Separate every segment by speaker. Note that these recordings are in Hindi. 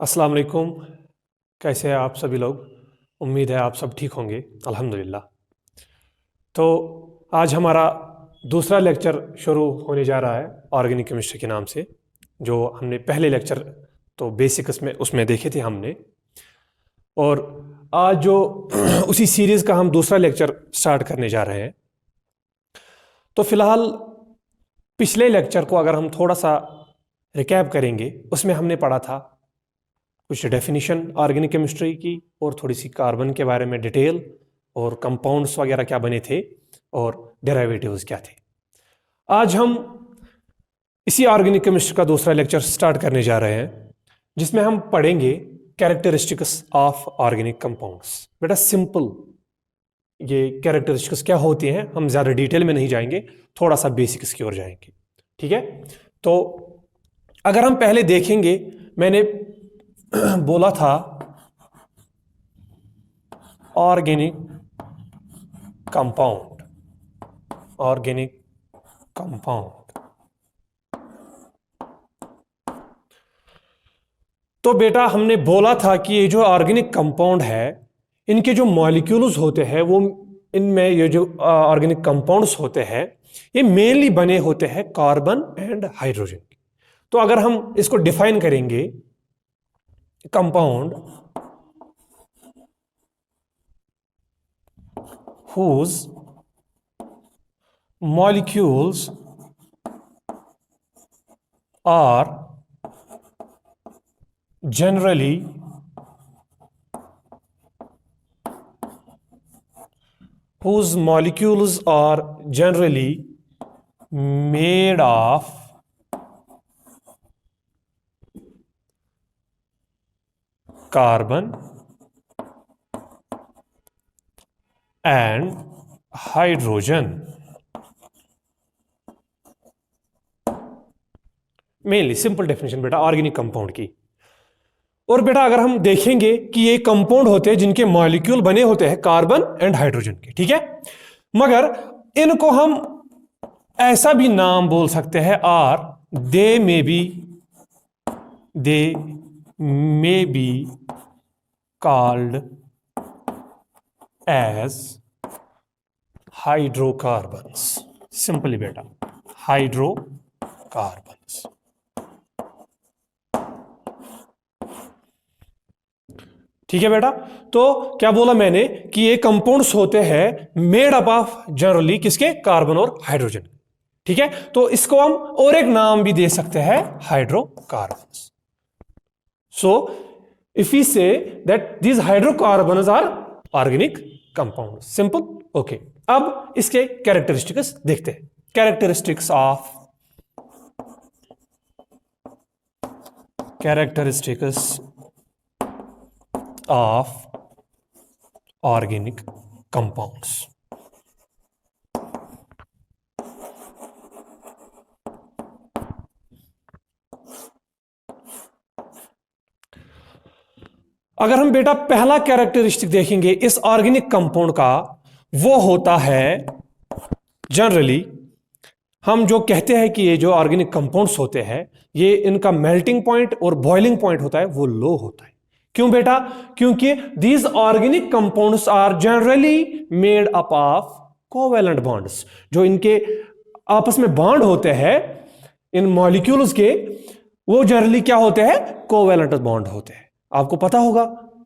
Speaker 1: अस्सलाम वालेकुम। कैसे हैं आप सभी लोग? उम्मीद है आप सब ठीक होंगे। अल्हम्दुलिल्लाह। तो आज हमारा दूसरा लेक्चर शुरू होने जा रहा है ऑर्गेनिक केमिस्ट्री के नाम से। जो हमने पहले लेक्चर तो बेसिक उसमें देखे थे हमने, और आज जो उसी सीरीज़ का हम दूसरा लेक्चर स्टार्ट करने जा रहे हैं। तो फिलहाल पिछले लेक्चर को अगर हम थोड़ा सा रिकैप करेंगे, उसमें हमने पढ़ा था कुछ डेफिनेशन ऑर्गेनिक केमिस्ट्री की, और थोड़ी सी कार्बन के बारे में डिटेल, और कंपाउंड्स वगैरह क्या बने थे, और डेरिवेटिव्स क्या थे। आज हम इसी ऑर्गेनिक केमिस्ट्री का दूसरा लेक्चर स्टार्ट करने जा रहे हैं, जिसमें हम पढ़ेंगे कैरेक्टरिस्टिक्स ऑफ ऑर्गेनिक कंपाउंड्स। बेटा सिंपल ये कैरेक्टरिस्टिक्स क्या होती हैं, हम ज़्यादा डिटेल में नहीं जाएंगे, थोड़ा सा बेसिक्स की ओर जाएंगे। ठीक है, तो अगर हम पहले देखेंगे, मैंने बोला था ऑर्गेनिक कंपाउंड, ऑर्गेनिक कंपाउंड। तो बेटा हमने बोला था कि ये जो ऑर्गेनिक कंपाउंड है, इनके जो मॉलिक्यूल्स होते हैं, वो इनमें ये जो ऑर्गेनिक कंपाउंड्स होते हैं, ये मेनली बने होते हैं कार्बन एंड हाइड्रोजन। तो अगर हम इसको डिफाइन करेंगे, compound whose molecules are generally made of carbon and hydrogen. Mainly simple definition बेटा ऑर्गेनिक कंपाउंड की। और बेटा अगर हम देखेंगे कि ये कंपाउंड होते हैं जिनके मॉलिक्यूल बने होते हैं कार्बन एंड हाइड्रोजन के, ठीक है, मगर इनको हम ऐसा भी नाम बोल सकते हैं, are they may be called as hydrocarbons. Simply बेटा हाइड्रोकार्बन्स। ठीक है बेटा, तो क्या बोला मैंने कि ये कंपाउंड्स होते हैं मेड अप ऑफ जनरली किसके, कार्बन और हाइड्रोजन। ठीक है, तो इसको हम और एक नाम भी दे सकते हैं, hydrocarbons. So if we say that these hydrocarbons are organic compound. Simple, okay. अब इसके कैरेक्टरिस्टिक्स देखते हैं। Characteristics of organic compounds. अगर हम बेटा पहला कैरेक्टरिस्टिक देखेंगे इस ऑर्गेनिक कंपाउंड का, वो होता है जनरली, हम जो कहते हैं कि ये जो ऑर्गेनिक कंपाउंड्स होते हैं, ये इनका मेल्टिंग पॉइंट और बॉइलिंग पॉइंट होता है वो लो होता है। क्यों बेटा? क्योंकि these organic compounds are generally made up of covalent bonds. जो इनके आपस में बॉन्ड होते हैं इन मॉलिक्यूल्स के, वो जनरली क्या होते हैं, कोवेलेंट बॉन्ड होते हैं। आपको पता होगा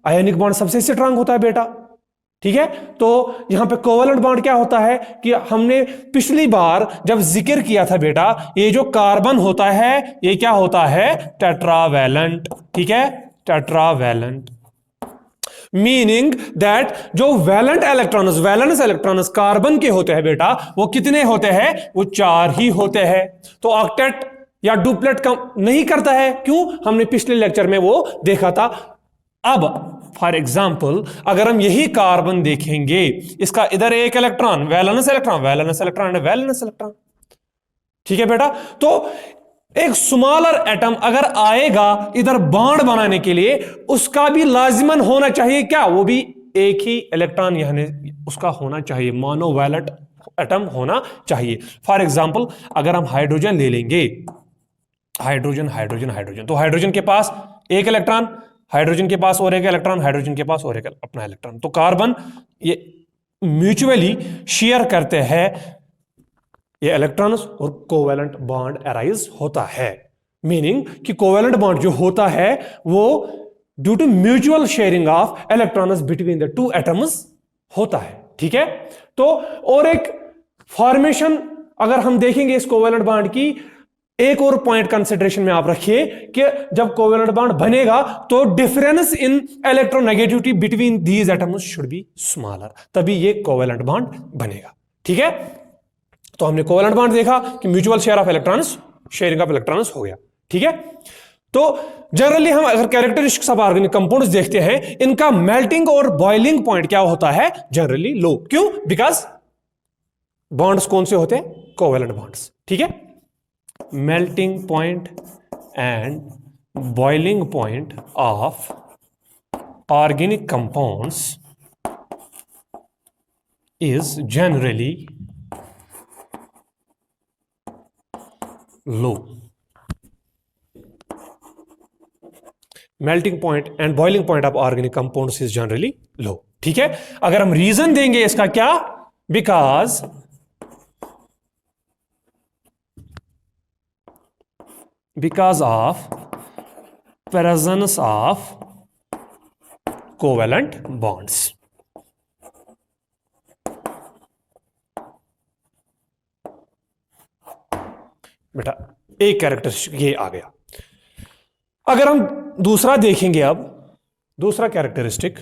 Speaker 1: आयनिक बॉन्ड सबसे स्ट्रांग होता है बेटा। ठीक है, तो यहां पे कोवेलेंट बॉन्ड क्या होता है कि हमने पिछली बार जब जिक्र किया था बेटा, ये जो कार्बन होता है ये क्या होता है, टेट्रावैलेंट। ठीक है, टेट्रावैलेंट, मीनिंग दैट जो वैलेंस इलेक्ट्रॉन्स कार्बन के होते हैं बेटा, वो कितने होते हैं, वो 4 ही होते हैं। तो ऑक्टेट या डुप्लेट कम नहीं करता है। क्यों? हमने पिछले लेक्चर में वो देखा था। अब फॉर एग्जाम्पल अगर हम यही कार्बन देखेंगे, इसका इधर एक इलेक्ट्रॉन, वैलेंस इलेक्ट्रॉन। ठीक है बेटा, तो एक स्मॉलर एटम अगर आएगा इधर बॉन्ड बनाने के लिए, उसका भी लाजिमन होना चाहिए क्या, वो भी एक ही इलेक्ट्रॉन यानी उसका होना चाहिए, मोनोवैलेंट एटम होना चाहिए। फॉर एग्जाम्पल अगर हम हाइड्रोजन ले लेंगे, हाइड्रोजन, तो हाइड्रोजन के पास एक इलेक्ट्रॉन, हाइड्रोजन के पास और एक इलेक्ट्रॉन, हाइड्रोजन के पास और एक अपना इलेक्ट्रॉन। तो कार्बन ये म्यूचुअली शेयर करते हैं ये इलेक्ट्रॉन्स और कोवेलेंट बॉन्ड अराइज होता है। मीनिंग कि कोवेलेंट बॉन्ड जो होता है वो due to mutual sharing of electrons between the two atoms होता है। ठीक है, तो और एक फॉर्मेशन अगर हम देखेंगे इस कोवेलेंट बॉन्ड की, एक और पॉइंट कंसिडरेशन में आप रखिए कि जब कोवेलेंट बॉन्ड बनेगा तो difference in electronegativity between these atoms should be smaller, तभी ये कोवेलेंट बॉन्ड बनेगा। ठीक है, तो हमने कोवेलेंट बॉन्ड देखा कि mutual share of electrons, sharing of electrons हो गया। ठीक है, तो जनरली हम अगर कैरेक्टरिस्टिक्स ऑफ ऑर्गेनिक कंपाउंड्स देखते हैं, इनका मेल्टिंग और बॉइलिंग पॉइंट क्या होता है? जनरली लो। क्यों? बिकॉज बॉन्ड्स कौन से होते हैं? Covalent bonds. ठीक है, melting point and boiling point of organic compounds is generally low. Melting point and boiling point of organic compounds is generally लो। ठीक है, अगर हम रीजन देंगे इसका क्या? Because of presence of covalent bonds. बेटा एक कैरेक्टरिस्टिक ये आ गया। अगर हम दूसरा देखेंगे, अब दूसरा कैरेक्टरिस्टिक,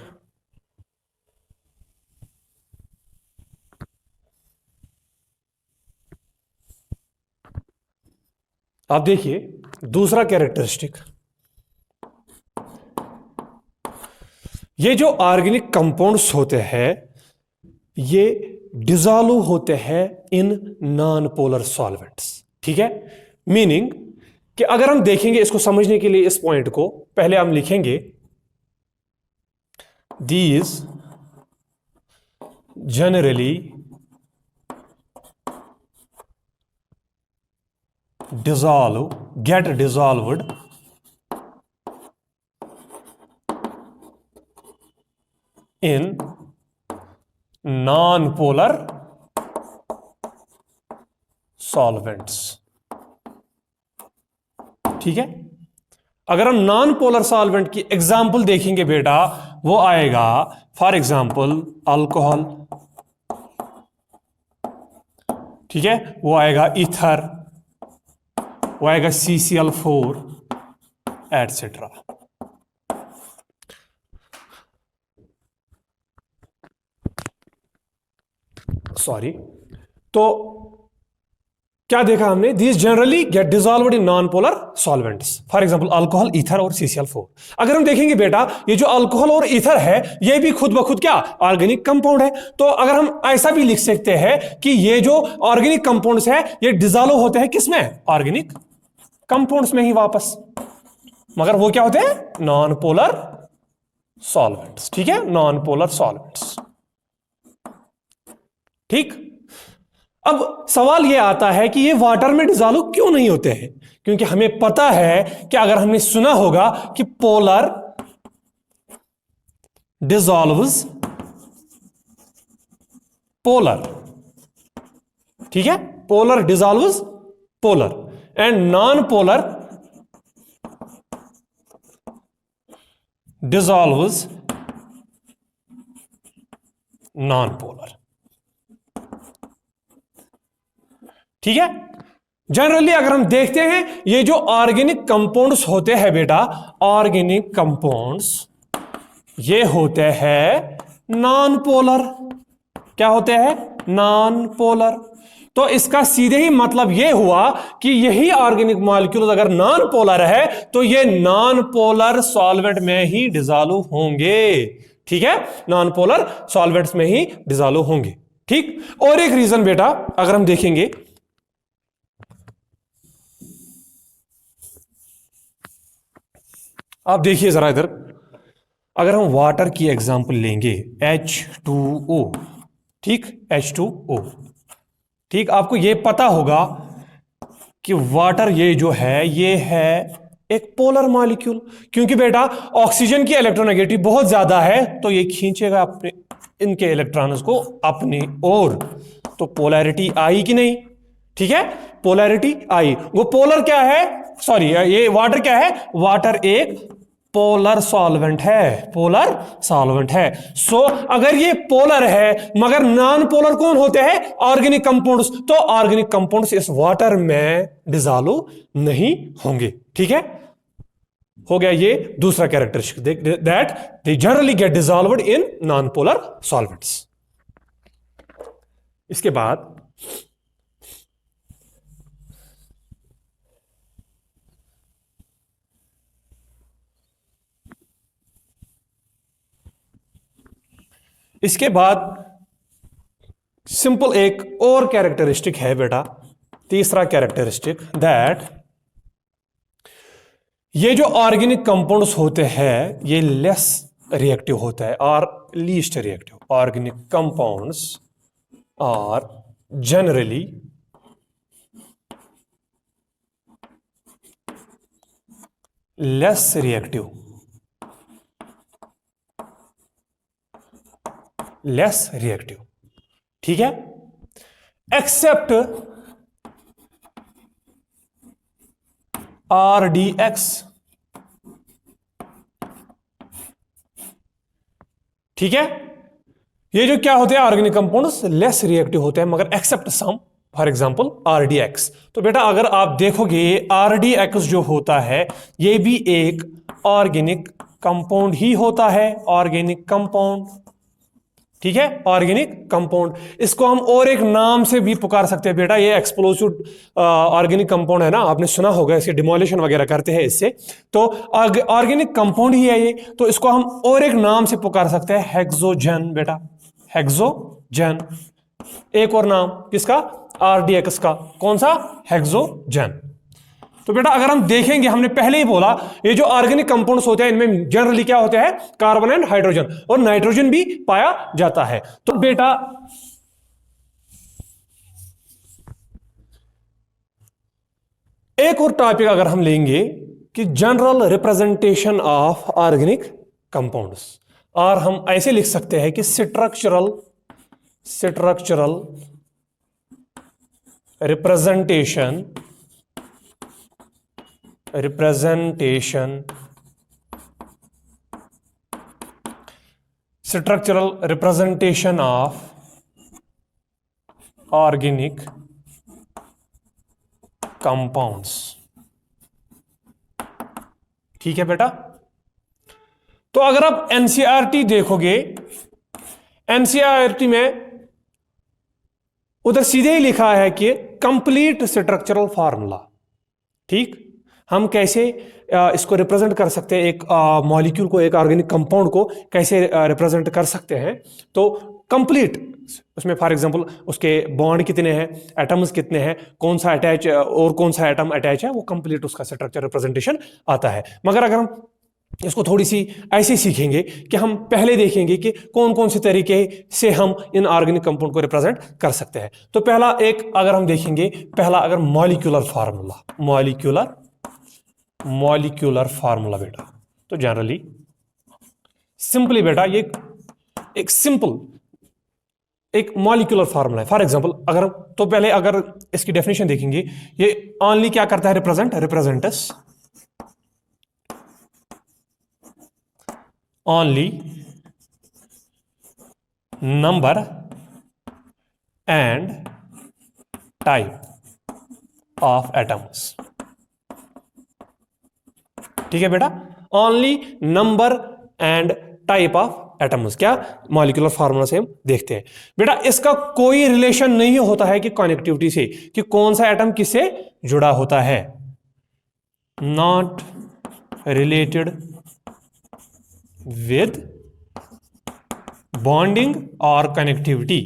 Speaker 1: आप देखिए दूसरा कैरेक्टरिस्टिक, ये जो ऑर्गेनिक कंपाउंड्स होते हैं ये डिसॉल्व होते हैं इन नॉन पोलर सॉल्वेंट्स। ठीक है, मीनिंग कि अगर हम देखेंगे इसको समझने के लिए, इस पॉइंट को पहले हम लिखेंगे these generally dissolve, get dissolved in non-polar solvents। ठीक है, अगर हम नॉन पोलर सॉल्वेंट की एग्जाम्पल देखेंगे बेटा, वो आएगा फॉर एग्जाम्पल अल्कोहल। ठीक है, वो आएगा ईथर, वो आएगा CCl4 एटसेट्रा। सॉरी, तो क्या देखा हमने? These generally get dissolved in non polar solvents, for example alcohol, ether और CCl4। अगर हम देखेंगे बेटा, ये जो अल्कोहल और ईथर है ये भी खुद ब खुद क्या ऑर्गेनिक कंपाउंड है। तो अगर हम ऐसा भी लिख सकते हैं कि ये जो ऑर्गेनिक कंपाउंड्स है ये डिसॉल्व होते हैं किसमें? ऑर्गेनिक कंपाउंड्स में ही वापस, मगर वो क्या होते हैं? Non polar solvents. ठीक है, नॉन पोलर सॉल्वेंट्स। ठीक, अब सवाल यह आता है कि ये वाटर में डिसॉल्व क्यों नहीं होते हैं? क्योंकि हमें पता है कि अगर हमने सुना होगा कि पोलर डिसॉल्व्स पोलर। ठीक है, polar dissolves polar and non polar dissolves non polar. ठीक है, जनरली अगर हम देखते हैं ये जो ऑर्गेनिक कंपाउंड्स होते हैं बेटा, ऑर्गेनिक कंपाउंड्स ये होते हैं नॉन पोलर। क्या होते हैं? Non polar. तो इसका सीधे ही मतलब यह हुआ कि यही ऑर्गेनिक मॉलिक्यूल्स अगर नॉन पोलर है तो ये नॉन पोलर सॉल्वेंट में ही डिसॉल्व होंगे। ठीक है, नॉन पोलर सॉल्वेंट्स में ही डिसॉल्व होंगे। ठीक, और एक रीजन बेटा अगर हम देखेंगे, आप देखिए जरा इधर, अगर हम वाटर की एग्जांपल लेंगे H2O। ठीक, H2O। ठीक, आपको ये पता होगा कि वाटर ये जो है ये है एक पोलर मॉलिक्यूल, क्योंकि बेटा ऑक्सीजन की इलेक्ट्रोनेगेटिव बहुत ज्यादा है तो ये खींचेगा अपने इनके इलेक्ट्रॉन्स को अपनी ओर, तो पोलैरिटी आई कि नहीं? ठीक है, पोलैरिटी आई। वो पोलर क्या है, सॉरी ये वाटर क्या है, वाटर एक पोलर सॉल्वेंट है, पोलर सॉल्वेंट है। सो अगर ये पोलर है मगर नॉन पोलर कौन होते हैं, ऑर्गेनिक कंपाउंड्स, तो ऑर्गेनिक कंपाउंड्स इस वाटर में डिसॉल्व नहीं होंगे। ठीक है, हो गया ये दूसरा characteristic, that they generally get dissolved in non polar solvents. इसके बाद सिंपल एक और कैरेक्टरिस्टिक है बेटा, तीसरा कैरेक्टरिस्टिक, दैट ये जो ऑर्गेनिक कंपाउंड्स होते हैं ये लेस रिएक्टिव होता है और least reactive. Organic compounds are generally less reactive, less reactive. ठीक है, एक्सेप्ट RDX। ठीक है, ये जो क्या होते हैं ऑर्गेनिक कंपाउंड्स लेस रिएक्टिव होते हैं मगर except some, for example RDX। तो बेटा अगर आप देखोगे RDX जो होता है ये भी एक ऑर्गेनिक कंपाउंड ही होता है, ऑर्गेनिक कंपाउंड। ठीक है, ऑर्गेनिक कंपाउंड। इसको हम और एक नाम से भी पुकार सकते हैं बेटा, ये एक्सप्लोसिव ऑर्गेनिक कंपाउंड है ना, आपने सुना होगा, इसके डिमोलिशन वगैरह करते हैं इससे, तो ऑर्गेनिक कंपाउंड ही है ये, तो इसको हम और एक नाम से पुकार सकते हैं, हेक्सोजन। बेटा हेक्सोजन, एक और नाम किसका, RDX का, कौन सा, हेक्सोजन। तो बेटा अगर हम देखेंगे, हमने पहले ही बोला ये जो ऑर्गेनिक कंपाउंड्स होते हैं इनमें जनरली क्या होते हैं, कार्बन एंड हाइड्रोजन, और नाइट्रोजन भी पाया जाता है। तो बेटा एक और टॉपिक अगर हम लेंगे कि general representation of organic compounds, और हम ऐसे लिख सकते हैं कि structural representation structural representation of organic compounds. ठीक है बेटा, तो अगर आप एनसीईआरटी देखोगे, एनसीईआरटी में उधर सीधे ही लिखा है कि कंप्लीट स्ट्रक्चरल फार्मूला। ठीक, हम कैसे इसको रिप्रेजेंट कर सकते हैं, एक मॉलिक्यूल को, एक ऑर्गेनिक कंपाउंड को कैसे रिप्रेजेंट कर सकते हैं, तो कंप्लीट उसमें फॉर एग्जांपल उसके बॉन्ड कितने हैं, एटम्स कितने हैं, कौन सा अटैच और कौन सा एटम अटैच है, वो कंप्लीट उसका स्ट्रक्चर रिप्रेजेंटेशन आता है। मगर अगर हम इसको थोड़ी सी ऐसे सीखेंगे कि हम पहले देखेंगे कि कौन कौन से तरीके से हम इन ऑर्गेनिक कंपाउंड को रिप्रेजेंट कर सकते हैं। तो पहला एक अगर हम देखेंगे, पहला अगर मॉलिक्यूलर फार्मूला, मॉलिक्यूलर फार्मूला बेटा, तो जनरली सिंपली बेटा ये एक सिंपल एक मॉलिक्यूलर फार्मूला है। फॉर एग्जांपल अगर तो पहले अगर इसकी डेफिनेशन देखेंगे, ये ओनली क्या करता है, represents only number and type of atoms। ठीक है बेटा, only number and type of atoms, क्या मॉलिक्यूलर फार्मूला से हम देखते हैं बेटा। इसका कोई रिलेशन नहीं होता है कि कनेक्टिविटी से, कि कौन सा एटम किससे जुड़ा होता है, not related with bonding or connectivity।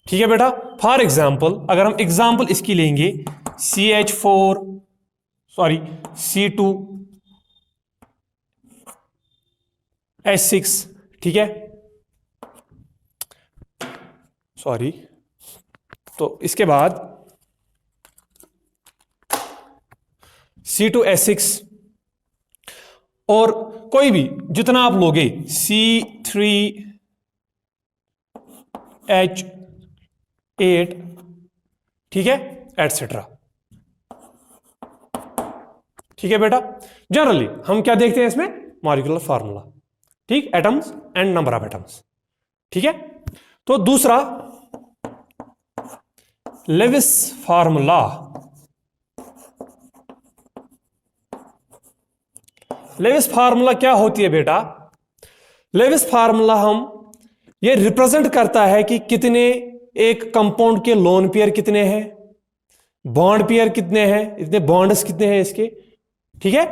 Speaker 1: ठीक है बेटा, फॉर एग्जाम्पल अगर हम एग्जाम्पल इसकी लेंगे, C2H4 ठीक है, तो इसके बाद C2H6 और कोई भी जितना आप लोगे C3H8, ठीक है, एटसेट्रा। ठीक है बेटा, जनरली हम क्या देखते हैं इसमें, मॉलिक्यूलर फार्मूला, ठीक, atoms and number of atoms. ठीक है, तो दूसरा लेविस फार्मूला। लेविस फार्मूला क्या होती है बेटा? लेविस फार्मूला ये रिप्रेजेंट करता है कि कितने एक कंपाउंड के लोन पेयर कितने हैं, बॉन्ड पेयर कितने हैं, इतने बॉन्ड्स कितने हैं इसके। ठीक है,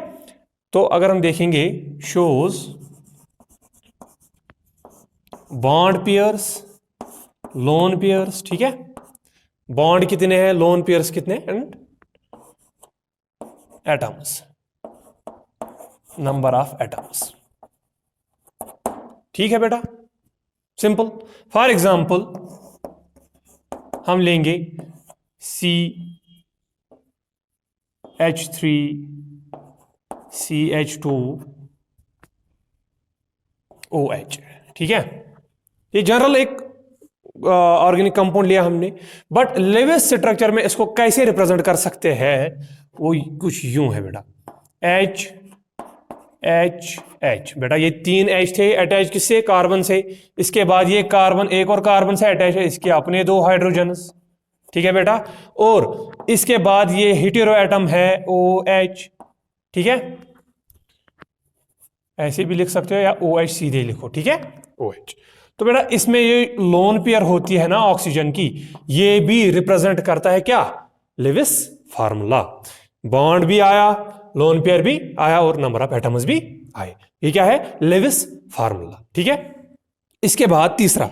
Speaker 1: तो अगर हम देखेंगे shows bond pairs, lone pairs, ठीक है, बॉन्ड कितने हैं, लोन पेयर्स कितने, and atoms, number of atoms. ठीक है बेटा, सिंपल। फॉर एग्जाम्पल हम लेंगे CH3 CH2OH। ठीक है, ये जनरल एक ऑर्गेनिक कंपाउंड लिया हमने, बट लेविस स्ट्रक्चर में इसको कैसे रिप्रेजेंट कर सकते हैं, वो कुछ यूं है बेटा, H H H। बेटा ये 3 H थे, अटैच किससे, कार्बन से। इसके बाद ये कार्बन एक और कार्बन से अटैच है, इसके अपने 2 हाइड्रोजन्स। ठीक है बेटा, और इसके बाद ये हेटेरो एटम है OH। ठीक है, ऐसे भी लिख सकते हो या OH सीधे लिखो। ठीक है, OH। तो बेटा इसमें ये लोन पेयर होती है ना ऑक्सीजन की, ये भी रिप्रेजेंट करता है क्या, लेविस फार्मूला। बॉन्ड भी आया, लोन पेयर भी आया और नंबर ऑफ एटम्स भी आए, ये क्या है, लेविस फार्मूला। ठीक है, इसके बाद तीसरा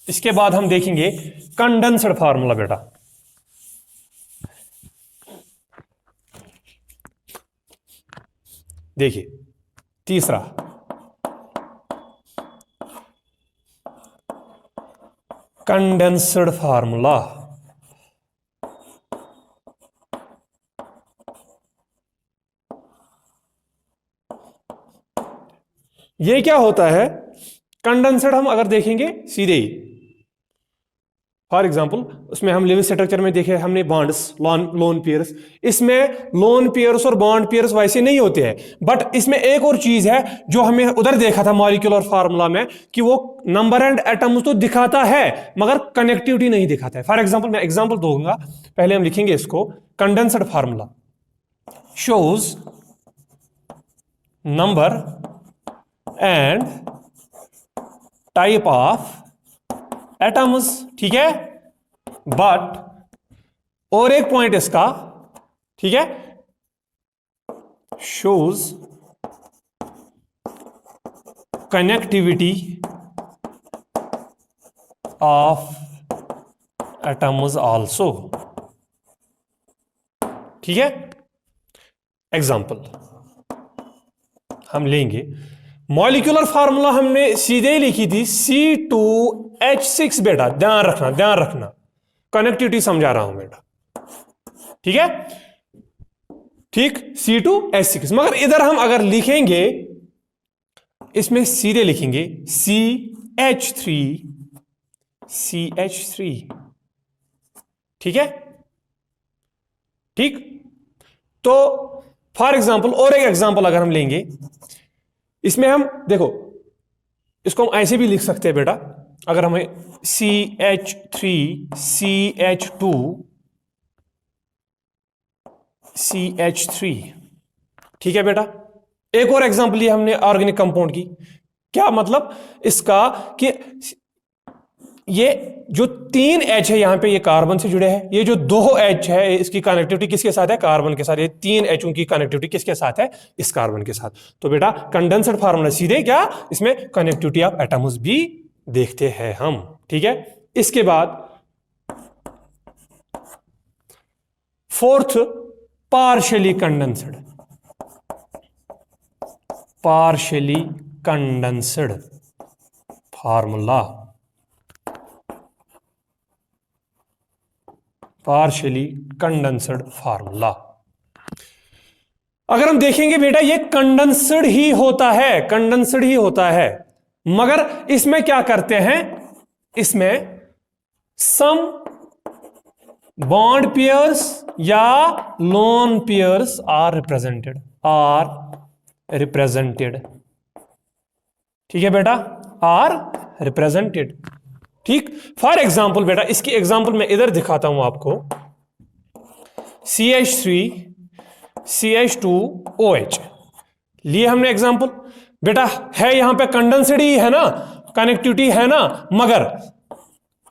Speaker 1: इसके बाद हम देखेंगे कंडेंस्ड फार्मूला बेटा। देखिए तीसरा कंडेंस्ड फार्मूला। ये क्या होता है, कंडेंस्ड हम अगर देखेंगे सीधे ही, फॉर एग्जाम्पल उसमें हम लेविस स्ट्रक्चर में देखे हमने बॉन्ड्स, लोन पेयर्स। इसमें लोन पेयर्स और बॉन्ड पेयर्स वैसे नहीं होते हैं, बट इसमें एक और चीज है जो हमें उधर देखा था मॉलिक्यूलर फार्मूला में, कि वो नंबर एंड एटम्स तो दिखाता है मगर कनेक्टिविटी नहीं दिखाता है। फॉर एग्जाम्पल मैं एग्जाम्पल दूंगा, पहले हम लिखेंगे इसको, condensed formula shows number and type of atoms. ठीक है, बट और एक पॉइंट इसका, ठीक है, shows connectivity of atoms also. ठीक है, एग्जाम्पल हम लेंगे, मॉलिक्यूलर फार्मूला हमने सीधे ही लिखी थी C2H6 बेटा, ध्यान रखना ध्यान रखना, कनेक्टिविटी समझा रहा हूं बेटा। ठीक है, ठीक, C2H6, मगर इधर हम अगर लिखेंगे, इसमें सीधे लिखेंगे CH3 ठीक है, ठीक। तो फॉर एग्जाम्पल और एक एग्जाम्पल अगर हम लेंगे, इसमें हम देखो इसको हम ऐसे भी लिख सकते हैं बेटा, अगर हमें CH3 ठीक है बेटा। एक और एग्जांपल लिया हमने ऑर्गेनिक कंपाउंड की, क्या मतलब इसका कि ये जो 3 H है यहां पे, ये कार्बन से जुड़े हैं, ये जो 2 H है इसकी कनेक्टिविटी किसके साथ है, कार्बन के साथ। ये 3 H की कनेक्टिविटी किसके साथ है, इस कार्बन के साथ। तो बेटा कंडेंस्ड फार्मूला सीधे क्या, इसमें कनेक्टिविटी ऑफ एटम्स भी देखते हैं हम। ठीक है, इसके बाद fourth partially condensed formula. Partially condensed formula. अगर हम देखेंगे बेटा ये कंडेंस्ड ही होता है, कंडेंस्ड ही होता है, मगर इसमें क्या करते हैं, इसमें सम बॉन्ड पेयर्स या लोन पेयर्स आर रिप्रेजेंटेड। ठीक है बेटा, आर रिप्रेजेंटेड। ठीक, फॉर एग्जाम्पल बेटा इसकी एग्जाम्पल मैं इधर दिखाता हूं आपको। CH3 CH2OH लिए हमने एग्जाम्पल। बेटा है यहां पे कंडेंस्ड ही है ना, कनेक्टिविटी है ना, मगर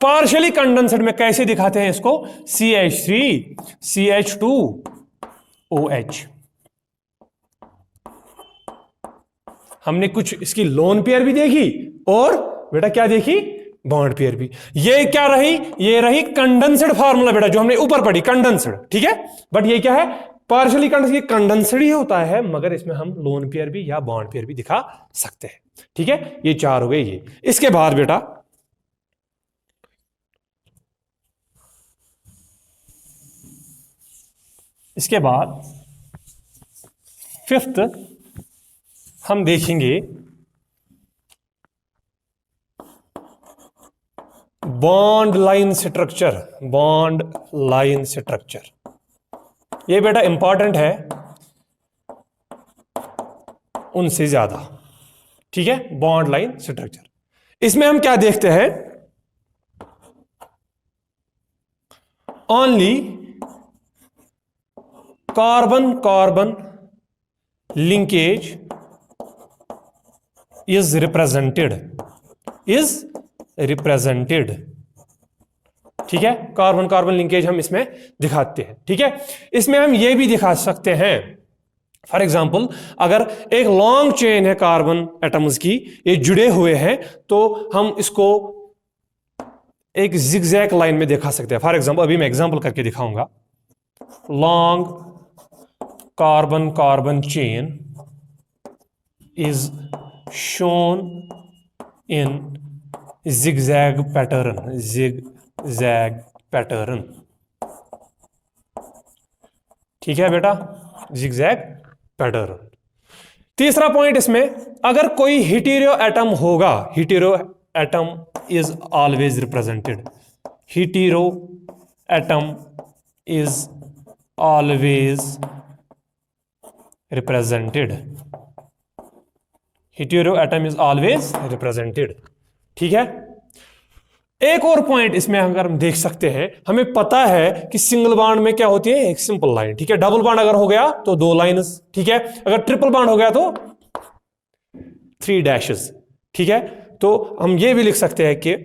Speaker 1: पार्शियली कंडेंस्ड में कैसे दिखाते हैं इसको, CH3 CH2OH। हमने कुछ इसकी लोन पेयर भी देखी और बेटा क्या देखी, बॉन्ड पेयर भी। ये क्या रही, ये रही कंडेंस्ड फार्मूला बेटा जो हमने ऊपर पढ़ी, कंडेंस्ड। ठीक है, बट ये क्या है, पार्शियली कंडेंस्ड ही होता है, मगर इसमें हम लोन पेयर भी या बॉन्ड पेयर भी दिखा सकते हैं। ठीक है, ये चार हो गए ये। इसके बाद बेटा इसके बाद फिफ्थ हम देखेंगे bond line structure. Bond line structure ये बेटा इंपॉर्टेंट है उनसे ज्यादा। ठीक है, बॉन्ड लाइन स्ट्रक्चर इसमें हम क्या देखते हैं, only carbon carbon linkage is represented, ठीक है, कार्बन कार्बन लिंकेज हम इसमें दिखाते हैं। ठीक है, इसमें हम ये भी दिखा सकते हैं, फॉर एग्जाम्पल अगर एक लॉन्ग चेन है कार्बन एटम्स की, ये जुड़े हुए हैं, तो हम इसको एक जिगजैग लाइन में दिखा सकते हैं। फॉर एग्जाम्पल अभी मैं एग्जाम्पल करके दिखाऊंगा। Long carbon carbon chain is shown in zigzag pattern. ठीक है बेटा, zigzag पैटर्न। तीसरा पॉइंट इसमें, अगर कोई हेटेरो एटम होगा, hetero atom is always represented, hetero atom is always represented, hetero atom is always represented. ठीक है, एक और पॉइंट इसमें अगर हम देख सकते हैं, हमें पता है कि सिंगल बॉन्ड में क्या होती है, एक सिंपल लाइन। ठीक है, डबल बॉन्ड अगर हो गया तो दो लाइंस। ठीक है, अगर ट्रिपल बॉन्ड हो गया तो 3 डैशेस। ठीक है, तो हम ये भी लिख सकते हैं कि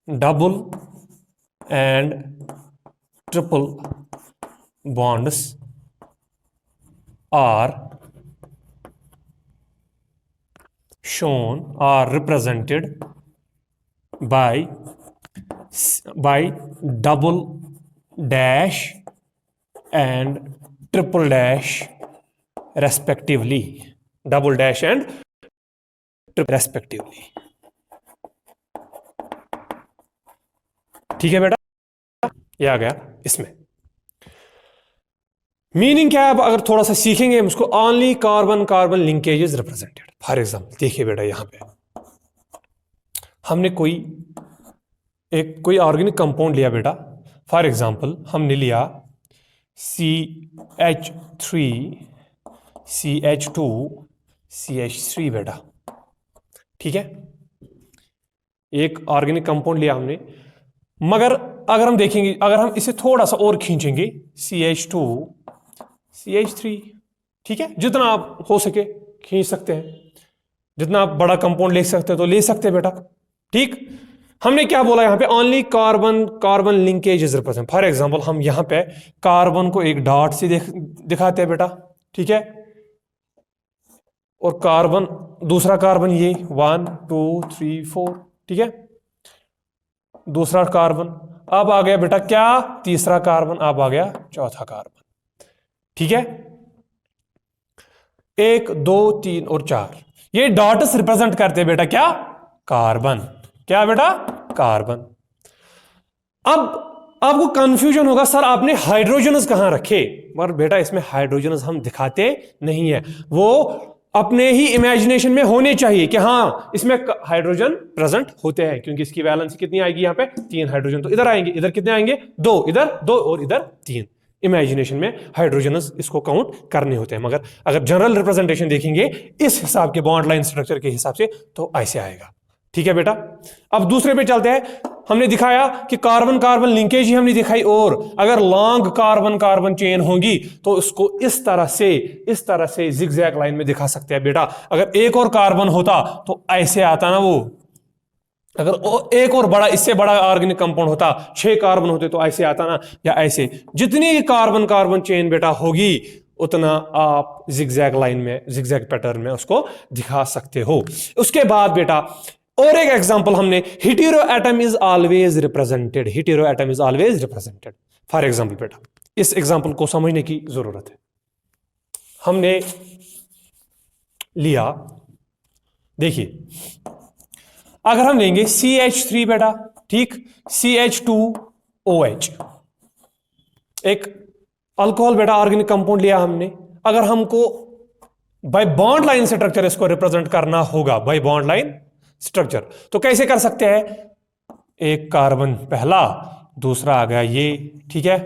Speaker 1: double and triple bonds are shown or represented by double dash and triple dash respectively, double dash and triple respectively। ठीक है बेटा, ये आ गया इसमें। मीनिंग क्या है, अब अगर थोड़ा सा सीखेंगे हम उसको, only carbon carbon linkage is represented. For example देखिए बेटा, यहां पे हमने कोई ऑर्गेनिक कंपाउंड लिया बेटा। फॉर एग्जाम्पल हमने लिया CH3 CH2 CH3 बेटा। ठीक है, एक ऑर्गेनिक कंपाउंड लिया हमने, मगर अगर हम देखेंगे, अगर हम इसे थोड़ा सा और खींचेंगे, CH2 CH3, ठीक है, जितना आप हो सके खींच सकते हैं, जितना आप बड़ा कंपाउंड ले सकते हैं तो ले सकते हैं बेटा। ठीक, हमने क्या बोला यहां पे, only carbon carbon linkage is represent. For example हम यहां पे कार्बन को एक डॉट से दिखाते हैं बेटा। ठीक है, और कार्बन, दूसरा कार्बन ये 1 2 3 4। ठीक है, दूसरा कार्बन, अब आ गया बेटा क्या, तीसरा कार्बन, अब आ गया चौथा कार्बन। ठीक है, 1 2 3 और 4, ये डॉट्स रिप्रेजेंट करते हैं बेटा क्या, कार्बन। क्या बेटा, कार्बन। अब आपको कंफ्यूजन होगा, सर आपने हाइड्रोजन्स कहां रखे, मगर बेटा इसमें हाइड्रोजन्स हम दिखाते नहीं है, वो अपने ही इमेजिनेशन में होने चाहिए कि हाँ इसमें हाइड्रोजन प्रेजेंट होते हैं, क्योंकि इसकी वैलेंसी कितनी आएगी, यहाँ पे 3 हाइड्रोजन, तो इधर आएंगे, इधर कितने आएंगे 2, इधर 2 और इधर 3। इमेजिनेशन में हाइड्रोजन्स इसको काउंट करने होते हैं, मगर अगर जनरल रिप्रेजेंटेशन देखेंगे इस हिसाब के बॉन्ड लाइन स्ट्रक्चर के हिसाब से तो ऐसे आएगा। ठीक है बेटा, अब दूसरे पे चलते हैं। हमने दिखाया कि कार्बन कार्बन लिंकेज ही हमने दिखाई, और अगर लॉन्ग कार्बन कार्बन चेन होगी तो उसको इस तरह से जिगजैग लाइन में दिखा सकते हैं बेटा। अगर एक और कार्बन होता तो ऐसे आता ना वो, अगर एक और बड़ा, इससे बड़ा ऑर्गेनिक कंपाउंड होता, 6 कार्बन होते तो ऐसे आता ना, या ऐसे। जितनी कार्बन कार्बन चेन बेटा होगी उतना आप जिगजैग लाइन में, जिगजैग पैटर्न में उसको दिखा सकते हो। उसके बाद बेटा और एक एग्जांपल हमने, hetero atom is always represented, hetero atom is always represented. For example बेटा, इस एग्जांपल को समझने की जरूरत है। हमने लिया, देखिए अगर हम लेंगे CH3 बेटा, ठीक, CH2OH, एक अल्कोहल बेटा ऑर्गेनिक कंपाउंड लिया हमने। अगर हमको बाय बॉन्ड लाइन स्ट्रक्चर इसको रिप्रेजेंट करना होगा, बाय बॉन्ड लाइन स्ट्रक्चर, तो कैसे कर सकते हैं, एक कार्बन पहला, दूसरा आ गया ये, ठीक है,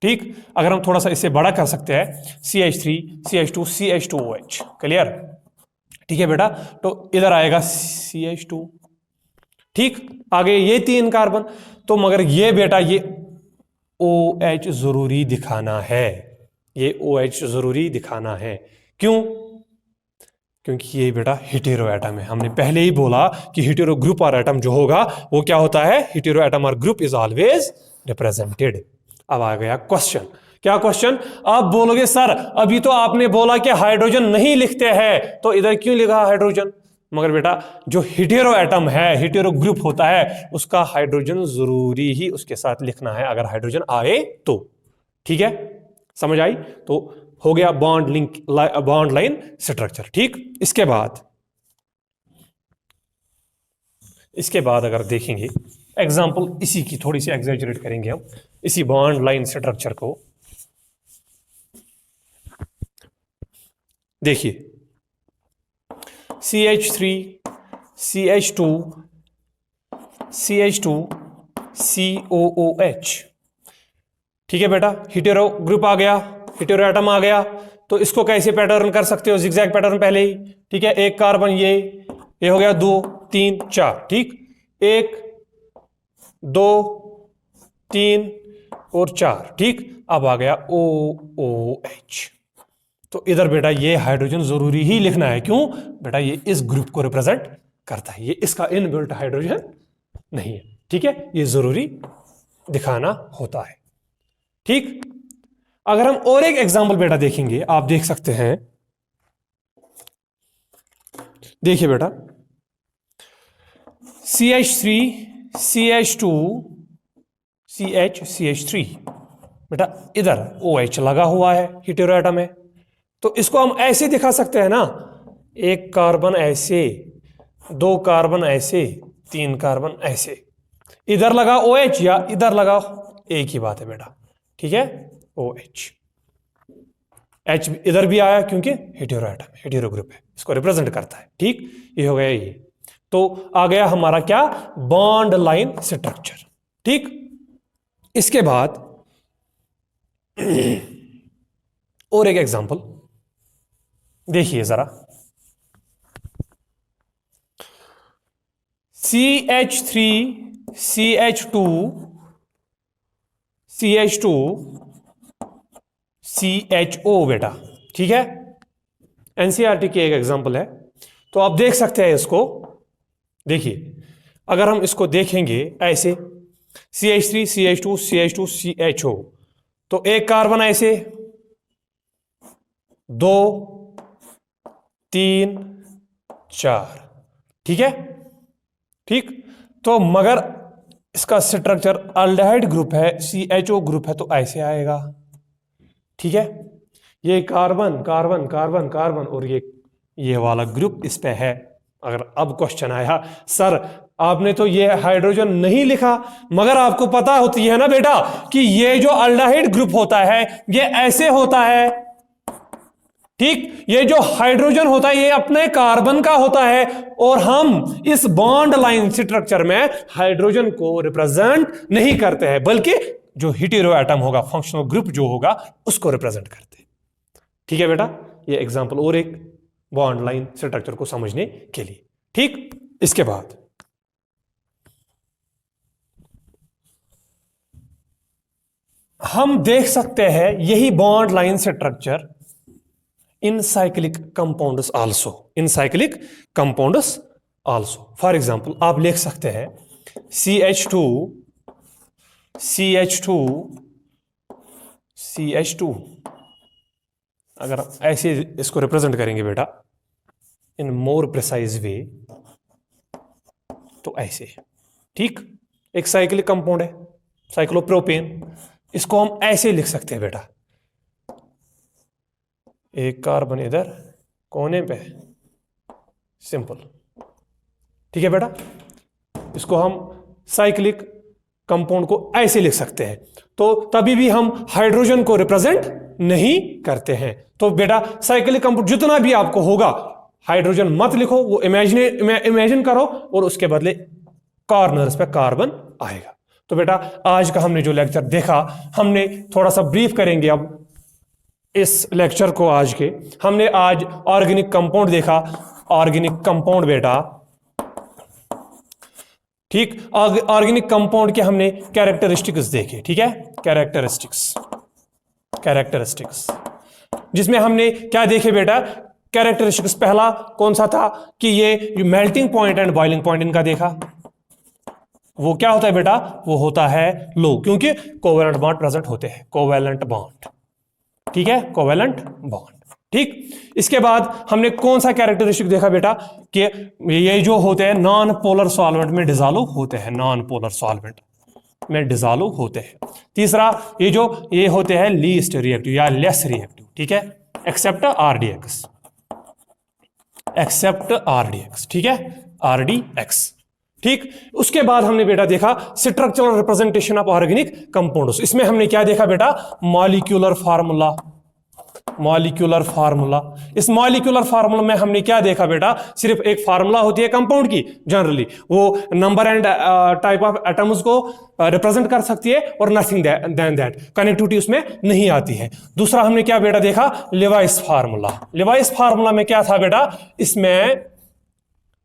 Speaker 1: ठीक। अगर हम थोड़ा सा इससे बड़ा कर सकते हैं, CH3 CH2 CH2OH, क्लियर, ठीक है बेटा, तो इधर आएगा CH2, ठीक, आगे ये 3 कार्बन, तो मगर ये बेटा ये OH जरूरी दिखाना है, ये OH जरूरी दिखाना है, क्यों, क्योंकि ये बेटा हेटेरो एटम है। हमने पहले ही बोला कि हेटेरो ग्रुप और एटम जो होगा वो क्या होता है, हेटेरो एटम और ग्रुप इज ऑलवेज रिप्रेजेंटेड। अब आ गया क्वेश्चन, क्या क्वेश्चन, आप बोलोगे सर अभी तो आपने बोला कि हाइड्रोजन नहीं लिखते हैं, तो इधर क्यों लिखा हाइड्रोजन, मगर बेटा जो हेटेरो एटम है, हेटेरो ग्रुप होता है, उसका हाइड्रोजन जरूरी ही उसके साथ लिखना है अगर हाइड्रोजन आए तो। ठीक है, समझ आई, तो हो गया bond link, bond line structure, ठीक। इसके बाद अगर देखेंगे एग्जांपल, इसी की थोड़ी सी एग्जैजरेट करेंगे हम, इसी बॉन्ड लाइन स्ट्रक्चर को देखिए, CH3 CH2 CH2 COOH, ठीक है बेटा, हेटेरो ग्रुप आ गया, हेटेरो एटम आ गया, तो इसको कैसे पैटर्न कर सकते हो, जिगजैग पैटर्न पहले ही, ठीक है, एक कार्बन ये हो गया 2 3 4, ठीक, 1 2 3 और 4, ठीक। अब आ गया OOH, तो इधर बेटा ये हाइड्रोजन जरूरी ही लिखना है, क्यों बेटा, ये इस ग्रुप को रिप्रेजेंट करता है, ये इसका इनबिल्ट हाइड्रोजन नहीं है, ठीक है, ये जरूरी दिखाना होता है, ठीक। अगर हम और एक एग्जांपल बेटा देखेंगे, आप देख सकते हैं, देखिए बेटा, CH3 CH2 CH3 बेटा, इधर OH लगा हुआ है, हेटेरो एटम है, तो इसको हम ऐसे दिखा सकते हैं ना, एक कार्बन ऐसे, 2 कार्बन ऐसे, 3 कार्बन ऐसे, इधर लगा OH या इधर लगा, एक ही बात है बेटा, ठीक है, OH, H इधर भी आया क्योंकि हेटेरो एटम, हेटेरो ग्रुप है, इसको रिप्रेजेंट करता है, ठीक। ये हो गया ये, तो आ गया हमारा क्या, बॉन्ड लाइन स्ट्रक्चर, ठीक। इसके बाद और एक एग्जांपल देखिए जरा, CH3 CH2 CH2 CHO बेटा, ठीक है, एनसीईआरटी की एक एग्जांपल है, तो आप देख सकते हैं इसको, देखिए अगर हम इसको देखेंगे ऐसे, CH3 CH2 CH2 CHO, तो एक कार्बन ऐसे, 2 3 4, ठीक है, ठीक, तो मगर इसका स्ट्रक्चर अल्डिहाइड ग्रुप है, CHO ग्रुप है, तो ऐसे आएगा, ठीक है, ये कार्बन कार्बन कार्बन कार्बन और ये वाला ग्रुप इस पे है। अगर अब क्वेश्चन आया, सर आपने तो ये हाइड्रोजन नहीं लिखा, मगर आपको पता होती है ना बेटा कि ये जो अल्डिहाइड ग्रुप होता है ये ऐसे होता है, ठीक। ये जो हाइड्रोजन होता है ये अपने कार्बन का होता है, और हम इस बॉन्ड लाइन स्ट्रक्चर में हाइड्रोजन को रिप्रेजेंट नहीं करते हैं, बल्कि जो हेटेरो एटम होगा, फंक्शनल ग्रुप जो होगा, उसको रिप्रेजेंट करते हैं। ठीक है बेटा, ये एग्जांपल और एक बॉन्ड लाइन स्ट्रक्चर को समझने के लिए, ठीक। इसके बाद हम देख सकते हैं यही bond line structure in cyclic compounds also, in cyclic compounds also. For example आप लिख सकते हैं CH2 CH2 CH2, अगर ऐसे इसको रिप्रेजेंट करेंगे बेटा इन मोर प्रिसाइज वे, तो ऐसे, ठीक। एक साइक्लिक कंपाउंड है साइक्लोप्रोपेन, इसको हम ऐसे लिख सकते हैं बेटा, एक कार्बन इधर कोने पे, सिंपल, ठीक है बेटा। इसको हम साइक्लिक कंपाउंड को ऐसे लिख सकते हैं, तो तभी भी हम हाइड्रोजन को रिप्रेजेंट नहीं करते हैं। तो बेटा साइक्लिक कंपाउंड जितना भी आपको होगा, हाइड्रोजन मत लिखो, वो इमेजिन करो, और उसके बदले कॉर्नर्स पे कार्बन आएगा। तो बेटा आज का हमने जो लेक्चर देखा, हमने थोड़ा सा ब्रीफ करेंगे अब इस लेक्चर को। आज के हमने आज ऑर्गेनिक कंपाउंड देखा, ऑर्गेनिक कंपाउंड बेटा, ठीक। ऑर्गेनिक कंपाउंड के हमने कैरेक्टरिस्टिक्स देखे, ठीक है, कैरेक्टरिस्टिक्स, जिसमें हमने क्या देखे बेटा, कैरेक्टरिस्टिक्स पहला कौन सा था कि ये melting point and boiling point इनका देखा, वो क्या होता है बेटा, वो होता है लो, क्योंकि कोवेलेंट बॉन्ड प्रेजेंट होते हैं, कोवेलेंट बॉन्ड, ठीक है, कोवेलेंट बॉन्ड, ठीक। इसके बाद हमने कौन सा कैरेक्टरिस्टिक देखा बेटा कि ये जो होते हैं नॉन पोलर सॉल्वेंट में डिसॉल्व होते हैं, नॉन पोलर सॉल्वेंट में डिसॉल्व होते हैं। तीसरा ये होते हैं लीस्ट रिएक्टिव या लेस रिएक्टिव, ठीक है, एक्सेप्ट RDX, ठीक है, RDX, ठीक। उसके बाद हमने बेटा देखा structural representation of organic compounds. इसमें हमने क्या देखा बेटा, मॉलिक्यूलर फार्मूला, इस मॉलिक्यूलर फार्मूला में हमने क्या देखा बेटा, सिर्फ एक फार्मूला होती है कंपाउंड की, जनरली वो number and type of atoms को रिप्रेजेंट कर सकती है, और नथिंग देन दैट, कनेक्टिविटी उसमें नहीं आती है। दूसरा हमने क्या बेटा देखा, लेवाइस फार्मूला में क्या था बेटा, इसमें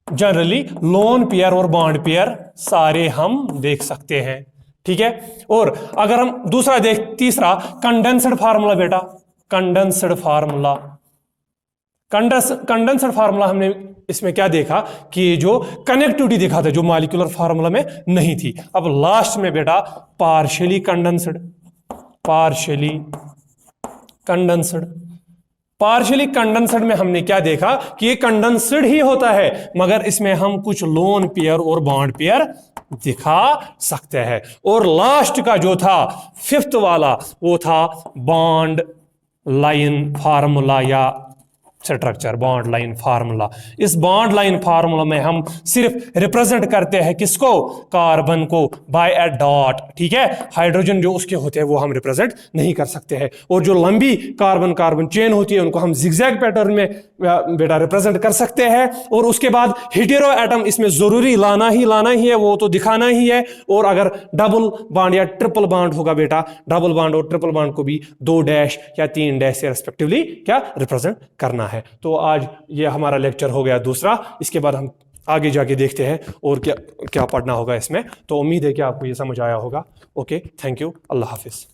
Speaker 1: जनरली लोन पेयर और बॉन्ड पेयर सारे हम देख सकते हैं, ठीक है। और अगर हम दूसरा तीसरा कंडेंस्ड फार्मूला बेटा, कंडेंस्ड फार्मूला हमने इसमें क्या देखा कि जो कनेक्टिविटी देखा था जो मॉलिक्यूलर फार्मूला में नहीं थी। अब लास्ट में बेटा पार्शियली कंडेंस्ड में हमने क्या देखा कि ये कंडेंस्ड ही होता है, मगर इसमें हम कुछ लोन पेयर और बॉन्ड पेयर दिखा सकते हैं। और लास्ट का जो था फिफ्थ वाला, वो था बॉन्ड लाइन फार्मूला या स्ट्रक्चर, बॉन्ड लाइन फार्मूला। इस बॉन्ड लाइन फार्मूला में हम सिर्फ रिप्रेजेंट करते हैं किसको, कार्बन को, बाय ए डॉट, ठीक है। हाइड्रोजन जो उसके होते हैं वो हम रिप्रेजेंट नहीं कर सकते हैं, और जो लंबी कार्बन चेन होती है उनको हम जिगजैग पैटर्न में बेटा रिप्रेजेंट कर सकते हैं। और उसके बाद हेटेरो एटम इसमें जरूरी लाना ही है, वो तो दिखाना ही है। और अगर डबल बॉन्ड या ट्रिपल बॉन्ड होगा बेटा, डबल बॉन्ड और ट्रिपल बॉन्ड को भी 2 डैश या 3 डैश से रेस्पेक्टिवली क्या रिप्रेजेंट करना है। तो आज ये हमारा लेक्चर हो गया दूसरा। इसके बाद हम आगे जाके देखते हैं और क्या क्या पढ़ना होगा इसमें। तो उम्मीद है कि आपको ये समझ आया होगा। Okay, thank you, Allah Hafiz.